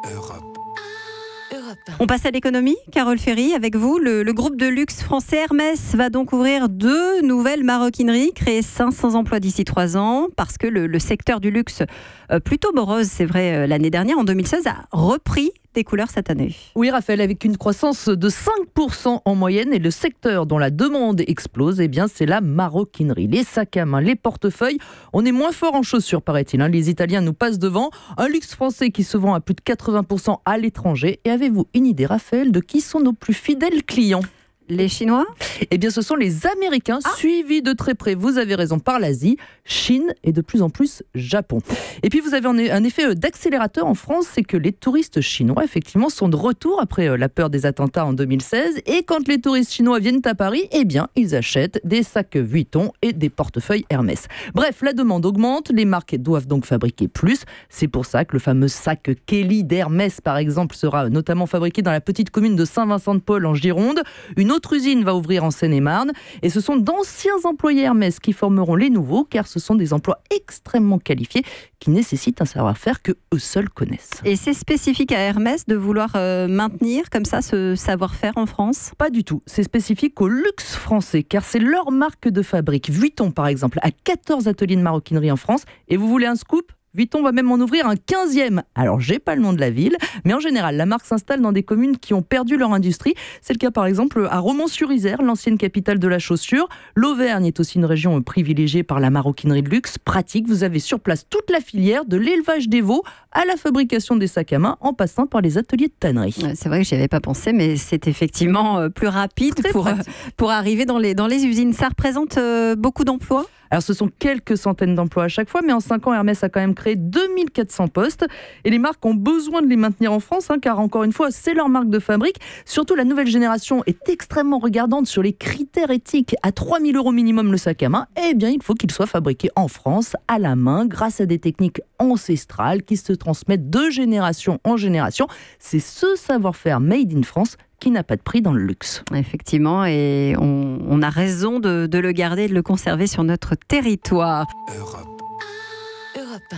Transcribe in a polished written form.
Europe. On passe à l'économie, Carole Ferry, avec vous. Le groupe de luxe français Hermès va donc ouvrir 2 nouvelles maroquineries, créer 500 emplois d'ici 3 ans, parce que le secteur du luxe, plutôt morose, c'est vrai, l'année dernière, en 2016, a repris des couleurs cette année. Oui, Raphaël, avec une croissance de 5% en moyenne, et le secteur dont la demande explose, c'est la maroquinerie. Les sacs à main, les portefeuilles, on est moins fort en chaussures, paraît-il. Les Italiens nous passent devant. Un luxe français qui se vend à plus de 80% à l'étranger. Et avez-vous une idée, Raphaël, de qui sont nos plus fidèles clients ? Les Chinois ? Ce sont les Américains, suivis de très près, vous avez raison, par l'Asie, Chine et de plus en plus Japon. Et puis vous avez un effet d'accélérateur en France, c'est que les touristes chinois, effectivement, sont de retour après la peur des attentats en 2016. Et quand les touristes chinois viennent à Paris, ils achètent des sacs Vuitton et des portefeuilles Hermès. Bref, la demande augmente, les marques doivent donc fabriquer plus. C'est pour ça que le fameux sac Kelly d'Hermès, par exemple, sera notamment fabriqué dans la petite commune de Saint-Vincent-de-Paul en Gironde. Une autre usine va ouvrir en Seine-et-Marne et ce sont d'anciens employés Hermès qui formeront les nouveaux, car ce sont des emplois extrêmement qualifiés qui nécessitent un savoir-faire que eux seuls connaissent. Et c'est spécifique à Hermès de vouloir maintenir comme ça ce savoir-faire en France ? Pas du tout, c'est spécifique au luxe français, car c'est leur marque de fabrique. Vuitton, par exemple, a 14 ateliers de maroquinerie en France. Et vous voulez un scoop ? Vuitton va même en ouvrir un 15e. Alors, j'ai pas le nom de la ville, mais en général, la marque s'installe dans des communes qui ont perdu leur industrie. C'est le cas, par exemple, à Romans-sur-Isère, l'ancienne capitale de la chaussure. L'Auvergne est aussi une région privilégiée par la maroquinerie de luxe. Pratique, vous avez sur place toute la filière, de l'élevage des veaux à la fabrication des sacs à main, en passant par les ateliers de tannerie. C'est vrai que j'y avais pas pensé, mais c'est effectivement plus rapide pour arriver dans les usines. Ça représente beaucoup d'emplois ? Alors, ce sont quelques centaines d'emplois à chaque fois, mais en 5 ans, Hermès a quand même créé 2400 postes. Et les marques ont besoin de les maintenir en France, car encore une fois, c'est leur marque de fabrique. Surtout, la nouvelle génération est extrêmement regardante sur les critères éthiques. À 3 000 € minimum le sac à main, il faut qu'il soit fabriqué en France, à la main, grâce à des techniques ancestrales qui se transmettent de génération en génération. C'est ce savoir-faire made in France qui n'a pas de prix dans le luxe. Effectivement, et on a raison de le garder et de le conserver sur notre territoire. Europe. Europe 1.